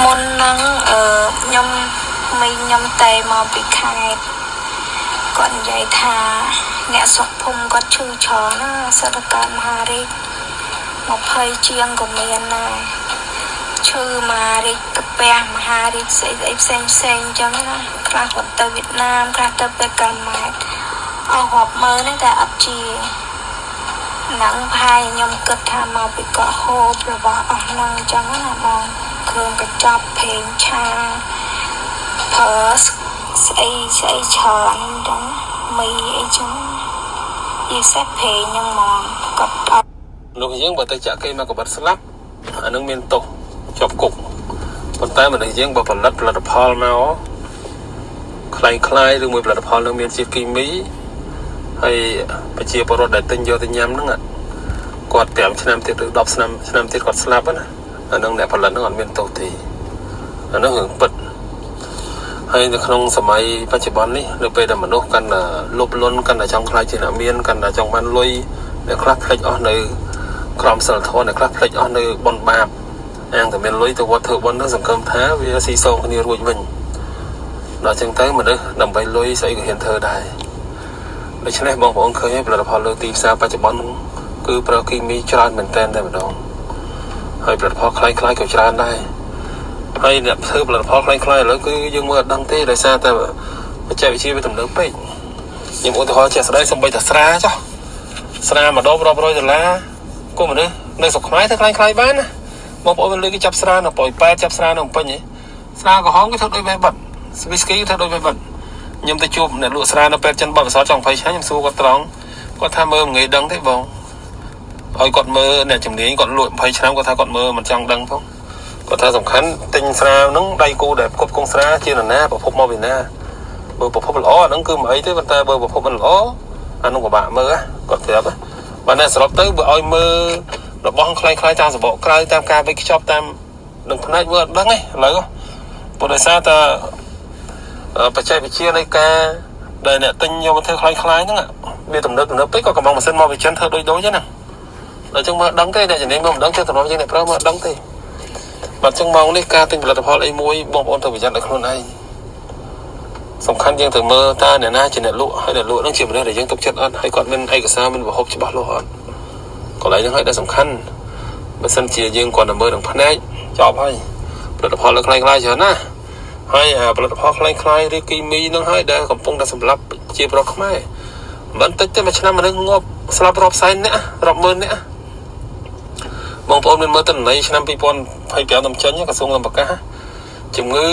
មុនហ្នឹងខ្ញុំមីខ្ញុំតែមកពីខេត្តគាត់និយាយថាអ្នកស្រុកភូមិគាត់ឈឺច្រើនណាសិទ្ធិការមហារាជ20ជាងក៏មានដែរឈឺមហារាជកាពះមហារាជស្អីផ្សេងអញ្ចឹងណាខ្លះគាត់ទៅវៀតណាមខ្លះទៅពេលកាម៉ែតអស់រាប់ម៉ឺនតែអត់ជាហ្នឹងផាយខ្ញុំគិតថាមកពីកក់ហូបរបស់អស់ហ្នឹងអញ្ចឹងណាបងគ្រឿងកញ្ចប់ប្រេងឆាប្រើស្អីច្រើនអញ្ចឹងមីអីចឹងយីសេះប្រេងហ្នឹងហ្មងគាត់លោកយើងបើទៅចាក់គេមកកបាត់ស្លាប់អានឹងមានទោសជាប់គុកប៉ុន្តែមនុស្សយើងបើផលិតផលមកคล้ายឬមួយផលិតផលនឹងមានជាតិគីមីហើយប្រជាពលរដ្ឋដែលទិញយកទៅញ៉ាំហ្នឹងគាត់5ឆ្នាំទៀតឬ10ឆ្នាំទៀតគាត់ស្លាប់ណាអានឹងអ្នកផលិតហ្នឹងអត់មានទោសទេអានឹងរឿងពិតហើយនៅក្នុងសម័យបច្ចុប្បន្ននេះនៅពេលដែលមនុស្សកាន់តែលុបលន់កាន់តែចង់ខ្លាចជាអ្នកមានកាន់តែចង់បានលុយអ្នកខ្លះផ្លេចអស់នៅក្រមសីលធម៌អ្នកខ្លះផ្លេចអស់នៅបុណ្យបាបអាងតែមានលុយទៅវត្តធ្វើបុណ្យហ្នឹងសង្ឃឹមថាវាស៊ីសងគ្នារួចវិញដល់ចឹងទៅមនុស្សដើម្បីលុយស្អីក៏ហ៊ានធ្វើដែរដូច្នេះបងប្អូនឃើញហើយផលិតផលលើទីផ្សារបច្ចុប្បន្នគឺប្រើគីមីច្រើនមែនទែនតែម្ដងហើយផលិតផលคล้ายៗក៏ច្រើនដែរហើយអ្នកធ្វើផលិតផលคล้ายៗឥឡូវគឺយើងមើលអត់ដឹងទេដោយសារតែបច្ចេកវិទ្យាវាទំនើបពេកខ្ញុំឧទាហរណ៍ជាក់ស្ដែងសំបីតែស្រាចុះស្រាម្ដងរាប់រយដុល្លារក៏មនុស្សនៅស្រុកខ្មែរទៅคล้ายៗបានណាបងប្អូនលើគេចាប់ស្រានៅប៉ោយប៉ែតចាប់ស្រានៅពេញឯងស្រាក្រហមគេធ្វើដូចវេបិតស្វីស្គីគេធ្វើដូចវេបិតខ្ញុំទៅជួបអ្នកលក់ស្រានៅពេទ្យចិនបបិសោចង់20ឆ្នាំខ្ញុំសួរគាត់ត្រង់គាត់ថាមើលមិនងាយដឹងទេបងឲ្យគាត់មើលអ្នកជំនាញគាត់លក់20ឆ្នាំគាត់ថាគាត់មើលមិនចង់ដឹងផងគាត់ថាសំខាន់ទិញស្រាហ្នឹងដៃគូដែលគ្រប់គងស្រាជានរណាប្រភពមកពីណាបើប្រភពល្អអាហ្នឹងគឺមិនអីទេប៉ុន្តែបើប្រភពមិនល្អអាហ្នឹងពិបាកមើលគាត់ប្រាប់បើអ្នកសរុបទៅបើឲ្យមើលរបស់คล้ายៗតាមសបកក្រៅតាមការវេចខ្ចប់តាមនឹងផ្នែកមើលអត់ដឹងទេឥឡូវព្រោះដោយសារតែបច្ចេកវិទ្យានៃការដែលអ្នកទិញយកមកធ្វើคล้ายៗហ្នឹងវាទំនើបពេកក៏កំងម៉ាស៊ីនមកវិចិត្រធ្វើដូចហ្នឹងណាដល់ចឹងមើលដឹងទេអ្នកជំនាញមកមិនដឹងទេតំណយើងអ្នកប្រើមើលដឹងទេបាទចឹងមកនេះការទិញផលិតផលអីមួយបងប្អូនត្រូវប្រយ័ត្នឲ្យខ្លួនឯងសំខាន់យើងត្រូវមើលតើអ្នកណាជាអ្នកលក់ហើយអ្នកលក់ហ្នឹងជាមនុស្សដែលយើងទុកចិត្តអត់ហើយគាត់មានឯកសារមានប្រភពច្បាស់លាស់អត់កន្លែងហ្នឹងហើយដែលសំខាន់បើសិនជាយើងគាត់ទៅមើលនឹងភ្នែកចប់ហើយផលិតផលលើคล้ายៗច្រើនណាហើយផលិតផលคล้ายៗឬគីមីហ្នឹងហើយដែលកំពុងតែសម្លាប់ជាប្រដ្ឋខ្មែរមិនតិចទេមួយឆ្នាំមនុស្សងាប់ស្លាប់រាប់សែនអ្នករាប់ម៉ឺនអ្នកបងប្អូនមានមើលទិន្នន័យឆ្នាំ2025តាមចេញក្រសួងប្រកាសជំងឺ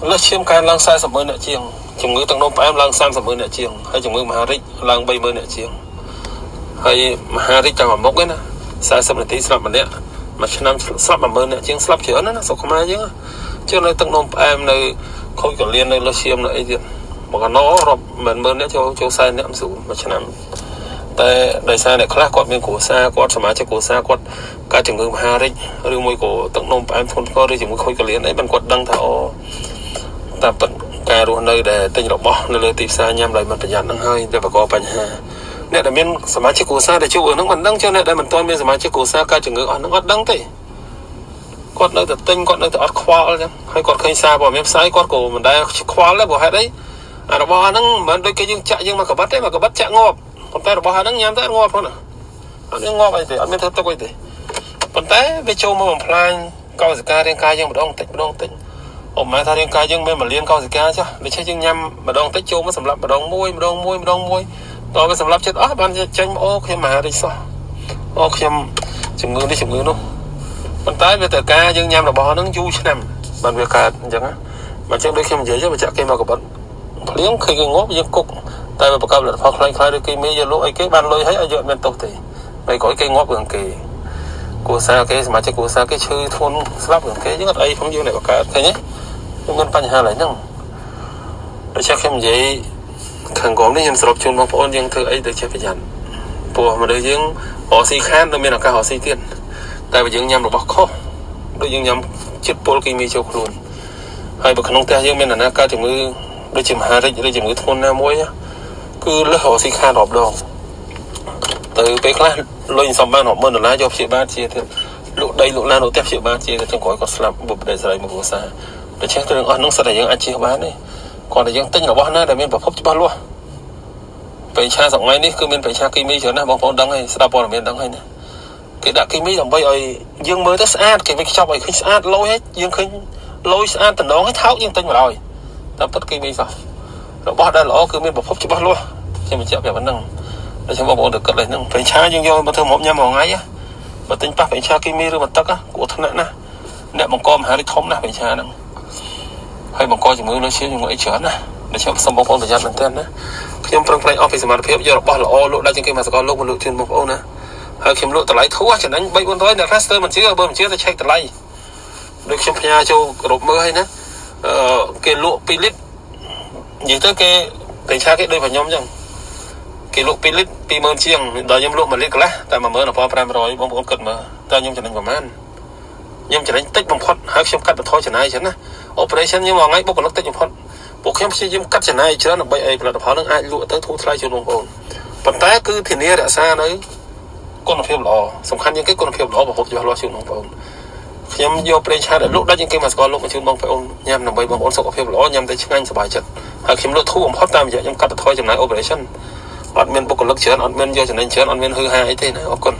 លើសឈាមកើនឡើង40ម៉ឺនអ្នកជាងជំងឺទឹកនោមផ្អែមឡើង30ម៉ឺនអ្នកជាងហើយជំងឺមហារីកឡើង3ម៉ឺនអ្នកជាងហើយមហារីកតាមមុខឯណា40នាទីស្លាប់ម្នាក់មួយឆ្នាំស្លាប់10000អ្នកជាងស្លាប់ច្រើនណាស្រុកខ្មែរយើងជាងនៅទឹកនោមផ្អែមនៅខូចកលៀននៅលើឈាមនៅអីទៀតមកកណោរាប់មិន10000អ្នកចូល40អ្នកមិនស៊ូមួយឆ្នាំតែដោយសារអ្នកខ្លះគាត់មានគ្រួសារគាត់សមាជិកគ្រួសារគាត់កើតជំងឺមហារីកឬមួយក៏ទឹកនោមផ្អែមធ្ងន់ធ្ងរឬជំងឺខូចកលៀនអីបានគាត់ដឹងថាអូតែពិតការរស់នៅដែលទិញរបស់នៅលើទីផ្សារញ៉ាំដោយមិនប្រយ័ត្នហ្នឹងហើយវាបង្កបញ្ហាអ្នកដែលមានសមាជិកគ្រួសារដែលជួបរឿងហ្នឹងមិនដឹងចឹងអ្នកដែលមិនទាន់មានសមាជិកគ្រួសារកើតជំងឺអស់ហ្នឹងអត់ដឹងទេគាត់នៅតែទិញគាត់នៅតែអត់ខ្វល់ចឹងហើយគាត់ឃើញសារព័ត៌មានផ្សាយគាត់ក៏មិនដែលខ្វល់ដែរព្រោះហេតុអីអារបស់ហ្នឹងមិនដូចគេយើងចាក់យើងមកកបិតទេមកកបិតចាក់ងាប់ប៉ុន្តែរបស់ហ្នឹងញ៉ាំទៅងាប់ផងណាអត់មានងាប់អីទេអត់មានធ្វើទុកអីទេប៉ុន្តែវាចូលមកបំផ្លាញកោសិការាងកាយយើងម្ដងតិចអូម៉ែថារាងកាយយើងមាន1លានកោសិកាចាស់ដូច្នេះយើងញ៉ាំម្ដងតិចចូលមកសម្រាប់ម្ដងមួយតើវាសម្រាប់ចិត្តអស់បានចេញអូខ្ញុំមហារីកសោះអូខ្ញុំជំងឺនេះជំងឺនោះប៉ុន្តែវាទៅការយើងញ៉ាំរបស់ហ្នឹងយូរឆ្នាំបានវាកើតអញ្ចឹងណាបើអញ្ចឹងដូចខ្ញុំនិយាយទៅបើចាក់គេមកកបិតភ្លៀងឃើញគេងាប់យើងគុកតែបើប្រកបផលិតផលខ្លាំងៗឬគីមីយកលក់អីគេបានលុយហើយឲ្យយកអត់មានទោសទេហើយក៏គេងាប់រឿងគេគ្រួសារគេសមាជិកគ្រួសារគេឈឺធ្ងន់ស្លាប់រឿងគេយើងអត់អីផងយើងតែបង្កើតឃើញទេមានបញ្ហាឡើយហ្នឹងដូច្នេះខ្ញុំនិយាយខាងក្រុមនេះខ្ញុំសរុបជូនបងប្អូនយើងធ្វើអីទៅចេះប្រយ័ត្នព្រោះមនុស្សយើងរកស៊ីខាននៅមានឱកាសរកស៊ីទៀតតែបើយើងញ៉ាំរបស់ខុសដូចយើងញ៉ាំជាតិពុលគីមីចូលខ្លួនហើយបើក្នុងផ្ទះយើងមានអាណាកើតជំងឺដូចជាមហារីកឬជំងឺធ្ងន់ណាមួយគឺលើសរកស៊ីខានរាប់ដងទៅពេលខ្លះលុយសំបាន$100,000យកព្យាបាលជាទៀត lụ đây lụ la lụ tép chịu bán chia cái trong gói còn slap bụp để dày một bộ xa để check tôi đừng ăn nông sản này những ăn chia bán đi còn để những tinh là bao na để mình bảo phúc cho bao luôn phải tra giọng ngay đi cứ mình phải tra kim mi cho nó bóng đắng hay sắp là mình đắng hay nè cái đã kim mi dòng bây giờ dương mới tới sát cái việc cho bài khi sát lôi hết dương khi lôi sát từ đó hết tháo dương tinh vào rồi tập tất kim mi sao rồi bao đây là cứ mình bảo phúc cho bao luôn cho mình chạm về vấn năng để cho bao được cất lại năng phải tra dương vô mà thơm hộp nhau màu ngay á mà tính pa phải tra kim mi rồi mà tắc á của thằng này nè nè bằng com hai cái thôm nè phải tra năng hay bằng coi chỉ mới nói xíu nhưng mà ít chán nè để cho xong bóng thời gian lần tên nèខ្ញុំប្រឹងប្រែងអស់ពីសមត្ថភាពយករបស់ល្អលោកដាក់ជាងគេមកសកលលោកមកលោកជូនបងប្អូនណាហើយខ្ញុំលក់តម្លៃធូរចំណេញ 3-400 អ្នកខ្លះស្ទើរមិនជឿបើមិនជឿទៅឆែកតម្លៃដូចខ្ញុំផ្ញើចូលគ្រប់មើលហើយណាគេលក់2លីត្រនិយាយទៅគេតែឆាគេដូចខ្ញុំអញ្ចឹងគេលក់2លីត្រ 20000 ជាងដល់ខ្ញុំលក់1លីត្រកន្លះតែ 11500 បងប្អូនគិតមើលតើខ្ញុំចំណេញប្រហែលខ្ញុំចំណេញតិចបំផុតហើយខ្ញុំកាត់បន្ថយចំណាយចឹងណា operation ខ្ញុំមួយថ្ងៃបុគ្គលិកតិចបំផុតពួកខ្ញុំព្យាយាមកាត់ចំណាយច្រើនដើម្បីឲ្យផលិតផលនឹងអាចលក់ទៅធូរថ្លៃជូនបងប្អូនប៉ុន្តែគឺធានារក្សានៅគុណភាពល្អសំខាន់ជាងគេគុណភាពល្អបំផុតច្បាស់លាស់ជូនបងប្អូនខ្ញុំយកប្រេងឆាដែលលក់ដាច់ជាងគេមកស្គាល់លក់មកជូនបងប្អូនញ៉ាំដើម្បីបងប្អូនសុខភាពល្អញ៉ាំតែឆ្ងាញ់សប្បាយចិត្តហើយខ្ញុំលក់ធូរបំផុតតាមរយៈខ្ញុំកាត់បន្ថយចំណាយ operation អត់មានបុគ្គលិកច្រើនអត់មានយកចំណេញច្រើនអត់មានហឺហាអីទេណាអរគុណ